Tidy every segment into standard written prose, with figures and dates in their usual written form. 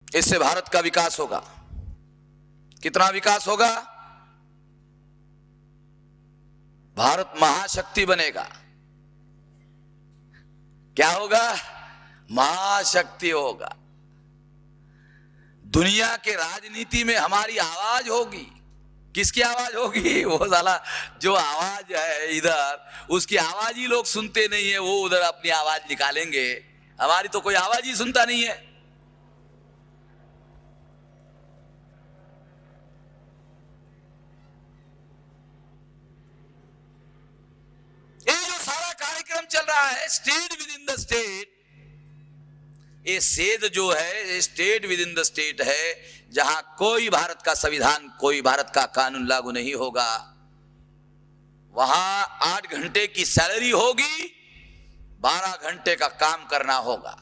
इससे भारत का विकास होगा। कितना विकास होगा? भारत महाशक्ति बनेगा। क्या होगा? महाशक्ति होगा। दुनिया के राजनीति में हमारी आवाज होगी। किसकी आवाज होगी? वो साला जो आवाज है इधर, उसकी आवाज ही लोग सुनते नहीं है, वो उधर अपनी आवाज निकालेंगे। हमारी तो कोई आवाज ही सुनता नहीं है। ये जो सारा कार्यक्रम चल रहा है state with in the state, ये सेध जो है state with in the state है, जहां कोई भारत का संविधान, कोई भारत का कानून लागू नहीं होगा। वहां 8 घंटे की सैलरी होगी, 12 घंटे का काम करना होगा।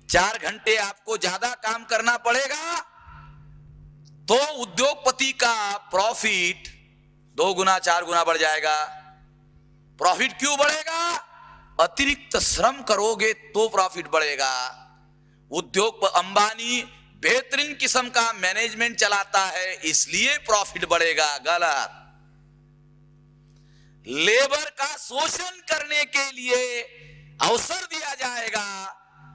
4 घंटे आपको ज्यादा काम करना पड़ेगा तो उद्योगपति का प्रॉफिट 2 गुना 4 गुना बढ़ जाएगा। प्रॉफिट क्यों बढ़ेगा? अतिरिक्त श्रम करोगे तो प्रॉफिट बढ़ेगा। उद्योग अंबानी बेहतरीन किस्म का मैनेजमेंट चलाता है, इसलिए प्रॉफिट बढ़ेगा। गलत। लेबर का शोषण करने के लिए अवसर दिया जाएगा।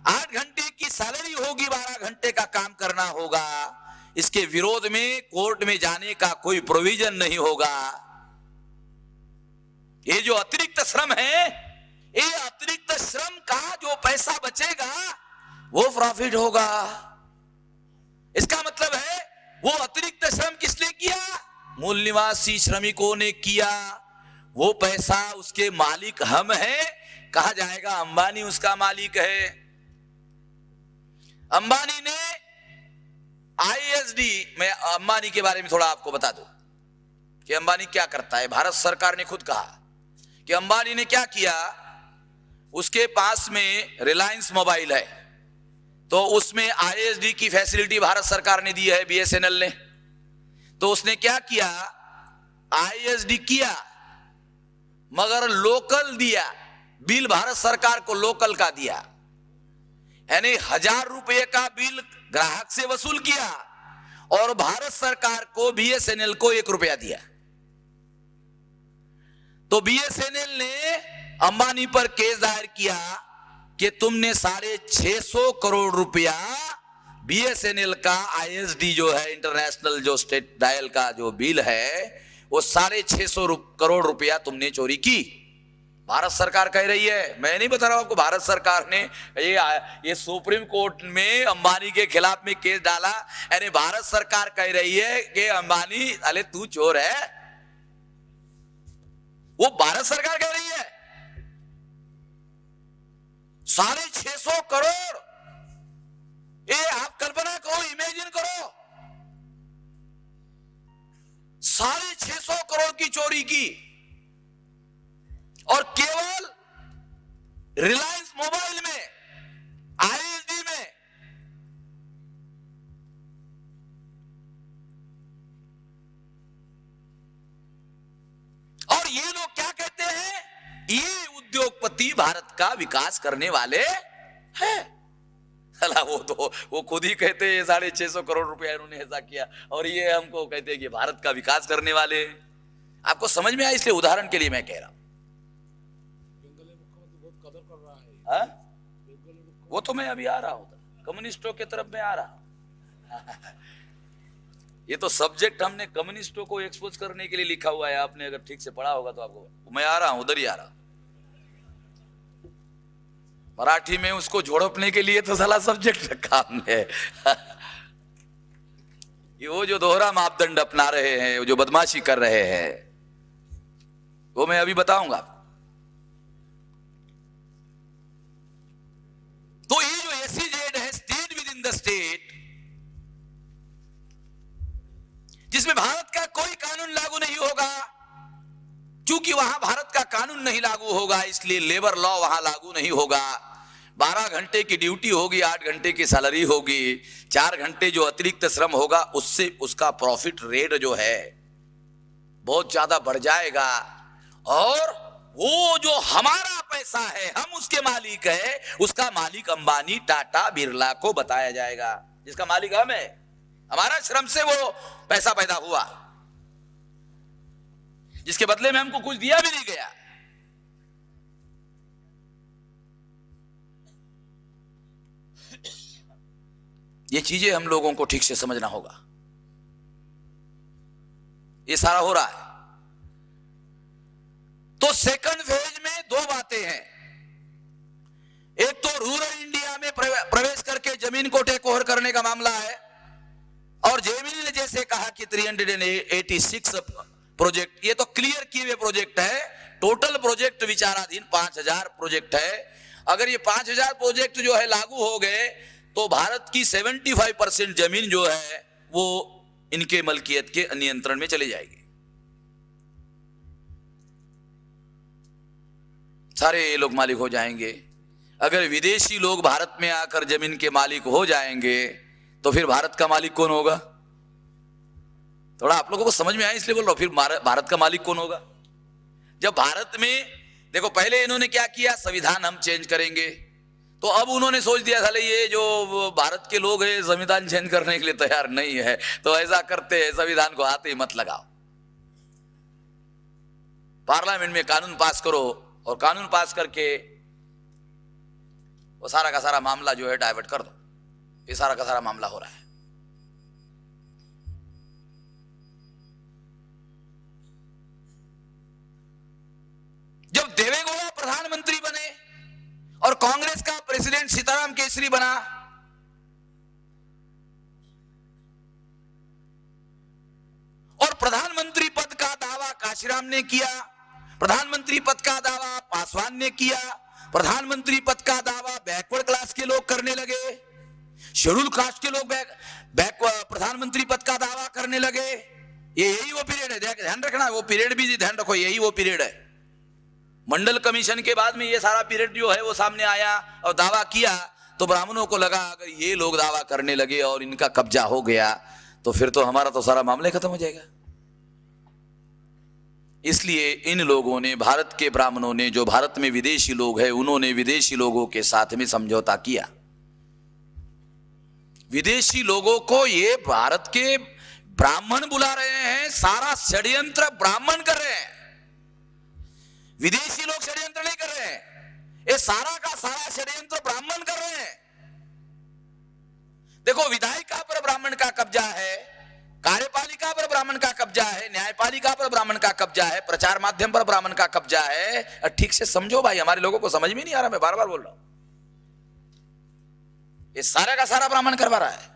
8 घंटे की सैलरी होगी, 12 घंटे का काम करना होगा। इसके विरोध में कोर्ट में जाने का कोई प्रोविजन नहीं होगा। ये जो अतिरिक्त श्रम है, ये अतिरिक्त श्रम का जो पैसा बचेगा वो प्रॉफिट होगा। इसका मतलब है वो अतिरिक्त श्रम किसने किया? मूल निवासी श्रमिकों ने किया। वो पैसा उसके मालिक हम हैं, कहा जाएगा अंबानी उसका मालिक है। अंबानी ने आईएसडी में, अंबानी के बारे में थोड़ा आपको बता दूं कि अंबानी क्या करता है। भारत सरकार ने खुद कहा कि अंबानी ने क्या किया, उसके पास में रिलायंस मोबाइल है, तो उसमें आईएसडी की फैसिलिटी भारत सरकार ने दी है, बीएसएनएल ने। तो उसने क्या किया, आईएसडी किया मगर लोकल दिया, बिल भारत सरकार को लोकल का दिया, यानी 1000 रुपए का बिल ग्राहक से वसूल किया और भारत सरकार को, बीएसएनएल को 1 रुपया दिया। तो बीएसएनएल ने अंबानी पर केस दायर किया कि तुमने 650 करोड़ रुपया बीएसएनएल का आईएसडी जो है, इंटरनेशनल जो स्टेट डायल का जो बिल है, वो 650 करोड़ रुपया तुमने चोरी की। भारत सरकार कह रही है, मैं नहीं बता रहा हूं आपको, भारत सरकार ने ये सुप्रीम कोर्ट में अंबानी के खिलाफ में केस डाला। यानी भारत सरकार कह रही है कि अंबानी अरे तू चोर है। वो भारत सरकार कह रही है 650 करोड़। ये आप कल्पना करो, इमेजिन करो, 650 करोड़ की चोरी की और केवल रिलायंस मोबाइल में, आईएसडी में। और ये लोग क्या कहते हैं, ये उद्योगपति भारत का विकास करने वाले हैं। वो खुद ही कहते हैं 650 करोड़ रुपया इन्होंने ऐसा किया, और ये हमको कहते हैं कि भारत का विकास करने वाले। आपको समझ में आया, इसलिए उदाहरण के लिए मैं कह रहा हूं। वो तो मैं अभी आ रहा हूं, कम्युनिस्टों की तरफ में आ रहा हूं। ये तो सब्जेक्ट हमने कम्युनिस्टों को एक्सपोज करने के लिए लिखा हुआ है। आपने अगर ठीक से पढ़ा होगा तो आपको, मैं आ रहा हूं, उधर ही आ रहा हूं। मराठी में उसको झोड़पने के लिए तो साला सब्जेक्ट रखा हमने। ये वो जो दोहरा मापदंड अपना रहे हैं, वो जो बदमाशी कर रहे हैं, वो मैं अभी बताऊंगा। तो ये जो एसईजेड है, state with in the state, जिसमें भारत का कोई कानून लागू नहीं होगा। चूंकि वहां भारत का कानून नहीं लागू होगा, इसलिए लेबर लॉ वहां लागू नहीं होगा। 12 घंटे की ड्यूटी होगी, 8 घंटे की सैलरी होगी। 4 घंटे जो अतिरिक्त श्रम होगा, उससे उसका प्रॉफिट रेट जो है बहुत ज्यादा बढ़ जाएगा। और वो जो हमारा पैसा है, हम उसके मालिक है, उसका मालिक अंबानी, टाटा, बिरला को बताया जाएगा, जिसका मालिक हम है। हमारा श्रम से वो पैसा पैदा हुआ, जिसके बदले में हमको कुछ दिया भी नहीं गया। ये चीजें हम लोगों को ठीक से समझना होगा। ये सारा हो रहा है। तो सेकंड फेज में दो बातें हैं। एक तो रूरल इंडिया में प्रवेश करके जमीन को टेक ओवर करने का मामला है, और जेमिनी ने जैसे कहा कि 386 प्रोजेक्ट, ये तो क्लियर किए हुए प्रोजेक्ट है। टोटल प्रोजेक्ट विचाराधीन 5000 प्रोजेक्ट है। अगर ये 5000 प्रोजेक्ट जो है लागू हो गए तो भारत की 75% जमीन जो है वो इनके मलकियत के नियंत्रण में चली जाएगी। सारे ये लोग मालिक हो जाएंगे। अगर विदेशी लोग भारत में आकर जमीन के मालिक हो जाएंगे तो फिर भारत का मालिक कौन होगा? थोड़ा आप लोगों को समझ में आया इसलिए बोल रहा हूं। फिर भारत का मालिक कौन होगा? जब भारत में देखो, पहले इन्होंने क्या किया, संविधान हम चेंज करेंगे, तो अब उन्होंने सोच दिया साले ये जो भारत के लोग हैं संविधान चेंज करने के लिए तैयार नहीं है, तो ऐसा करते हैं संविधान को हाथ ही मत लगाओ, पार्लियामेंट में कानून पास करो, और कानून पास करके वो सारा का सारा मामला जो है डाइवर्ट कर दो। ये सारा का सारा मामला हो रहा है। जब देवेगौड़ा प्रधानमंत्री बने और कांग्रेस का प्रेसिडेंट सीताराम केसरी बना, और प्रधानमंत्री पद का दावा काशीराम ने किया, प्रधानमंत्री पद का दावा पासवान ने किया, प्रधानमंत्री पद का दावा बैकवर्ड क्लास के लोग करने लगे, शेड्यूल कास्ट के लोग प्रधानमंत्री पद का दावा करने लगे। यही वो पीरियड है, ध्यान रखना, वो पीरियड भी ध्यान रखो, यही वो पीरियड है। मंडल कमीशन के बाद में ये सारा पीरियड जो है वो सामने आया और दावा किया, तो ब्राह्मणों को लगा अगर ये लोग दावा करने लगे और इनका कब्जा हो गया तो फिर तो हमारा तो सारा मामला खत्म हो जाएगा। इसलिए इन लोगों ने, भारत के ब्राह्मणों ने, जो भारत में विदेशी लोग हैं, उन्होंने विदेशी लोगों के साथ में समझौता किया। विदेशी लोगों को ये भारत के ब्राह्मण बुला रहे हैं, सारा षड्यंत्र ब्राह्मण कर रहे हैं, विदेशी लोग षड्यंत्र नहीं कर रहे हैं। ये सारा का सारा षड्यंत्र ब्राह्मण कर रहे हैं। देखो, विधायिका पर ब्राह्मण का कब्जा है, कार्यपालिका पर ब्राह्मण का कब्जा है, न्यायपालिका पर ब्राह्मण का कब्जा है, प्रचार माध्यम पर ब्राह्मण का कब्जा है। ठीक से समझो भाई, हमारे लोगों को समझ में नहीं आ रहा, मैं बार बार बोल रहा हूं। ये सारा का सारा ब्राह्मण करवा रहा है।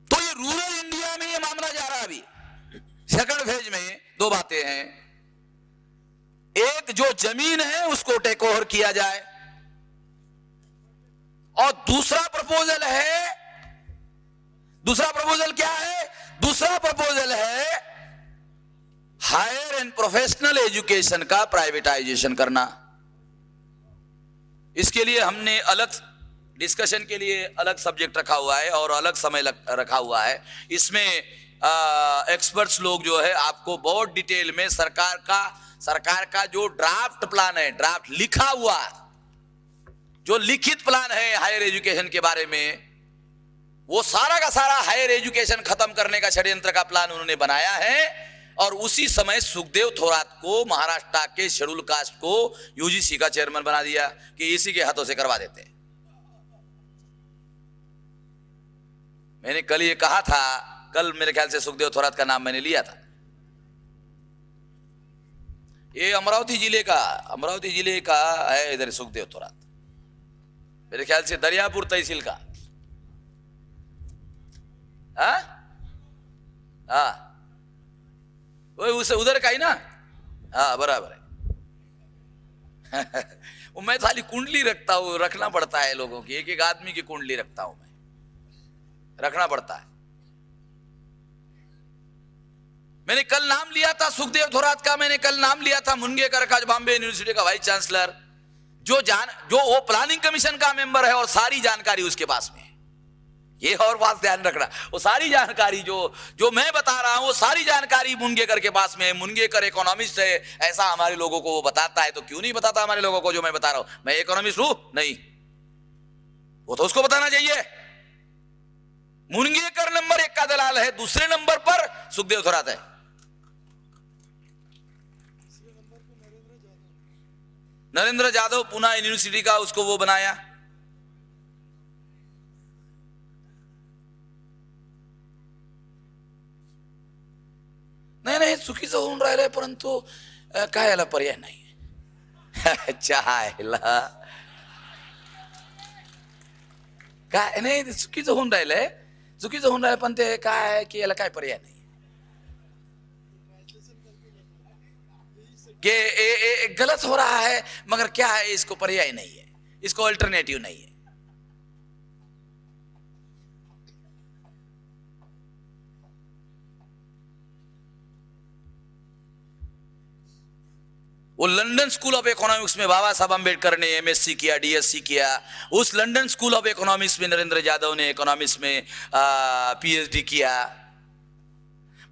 तो ये रूरल इंडिया में ये मामला जा रहा है। अभी सेकंड फेज में दो बातें हैं। एक, जो जमीन है उसको टेक ओवर किया जाए, और दूसरा प्रपोजल क्या है? दूसरा प्रपोजल है हायर एंड प्रोफेशनल एजुकेशन का प्राइवेटाइजेशन करना। इसके लिए हमने अलग डिस्कशन के लिए अलग सब्जेक्ट रखा हुआ है और अलग समय रखा हुआ है। इसमें एक्सपर्ट्स लोग जो है आपको बहुत डिटेल में सरकार का जो ड्राफ्ट प्लान है, ड्राफ्ट लिखा हुआ जो लिखित प्लान है हायर एजुकेशन के बारे में, वो सारा का सारा हायर एजुकेशन खत्म करने का षड्यंत्र का प्लान उन्होंने बनाया है। और उसी समय सुखदेव थोरात को, महाराष्ट्र के शेड्यूल कास्ट को यूजीसी का चेयरमैन बना दिया कि इसी के हाथों से करवा देते हैं। मैंने कल ये कहा था, कल मेरे ख्याल से सुखदेव थोरात का नाम मैंने लिया था। ये अमरावती जिले का है इधर सुखदेव थोरात, मेरे ख्याल से दरियापुर तहसील का। हाँ, वो उसे उधर का ही ना। हाँ, बराबर है। वो मैं खाली कुंडली रखता हूँ, रखना पड़ता है लोगों की, एक एक आदमी की कुंडली रखता हूं मैं, रखना पड़ता है। मैंने कल नाम लिया था सुखदेव थोरात का, मैंने कल नाम लिया था मुनगेकर का, बॉम्बे यूनिवर्सिटी का वाइस चांसलर, जो वो प्लानिंग कमीशन का मेंबर है और सारी जानकारी उसके पास में है। ये और बात ध्यान रखना, वो सारी जानकारी जो मैं बता रहा हूं वो सारी जानकारी मुनगेकर के पास में है। मुनगेकर इकोनॉमिस्ट है, ऐसा हमारे लोगों को वो बताता है। तो क्यों नहीं बताता हमारे लोगों को जो मैं बता रहा हूं? मैं इकोनॉमिस्ट हूं? नहीं, वो तो उसको बताना चाहिए। मुनगेकर नंबर 1 का दलाल है, दूसरे नंबर पर सुखदेव थोरात है। नरेंद्र जाधव पुणे यूनिवर्सिटी का उसको वो बनाया। नाही चुकीचं होऊन राहिलंय, परंतु काय याला पर्याय नाही। चायला काय नाही, चुकीचं होऊन राहिलंय, चुकीचं होऊन राहिलं, पण ते काय की याला काय पर्याय नाही कि गलत हो रहा है, मगर क्या है, इसको पर्याय नहीं है, इसको अल्टरनेटिव नहीं है। वो लंदन स्कूल ऑफ इकोनॉमिक्स में बाबा साहब अम्बेडकर ने एमएससी किया, डीएससी किया। उस लंदन स्कूल ऑफ इकोनॉमिक्स में नरेंद्र यादव ने इकोनॉमिक्स में पीएचडी किया।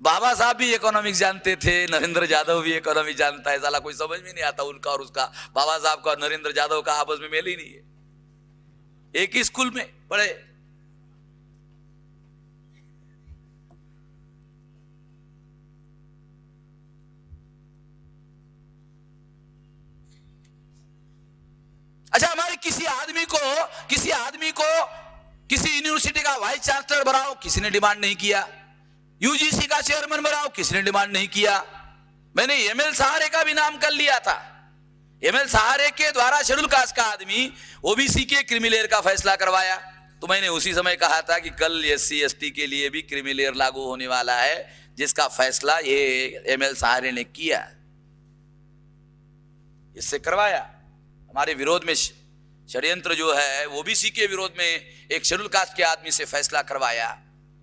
बाबा साहब भी इकोनॉमिक्स जानते थे, नरेंद्र यादव भी इकोनॉमिक्स जानता है। साला कोई समझ में नहीं आता उनका और उसका, बाबा साहब का और नरेंद्र यादव का आपस में मेल ही नहीं है, एक ही स्कूल में पढ़े। अच्छा, हमारे किसी आदमी को किसी यूनिवर्सिटी का वाइस चांसलर बनाओ, किसी ने डिमांड नहीं किया। यूजीसी का चेयरमैन बनाओ, किसी ने डिमांड नहीं किया। मैंने एमएल सहारे का भी नाम कर लिया था। एमएल सहारे के द्वारा शेड्यूल कास्ट का आदमी ओबीसी के क्रीमी लेयर का फैसला करवाया। तो मैंने उसी समय कहा था कि कल एससी एसटी के लिए भी क्रीमी लेयर लागू होने वाला है, जिसका फैसला ये एमएल सहारे ने किया, इससे करवाया। हमारे विरोध में षड्यंत्र जो है ओबीसी के विरोध में एक शेड्यूल कास्ट के आदमी से फैसला करवाया।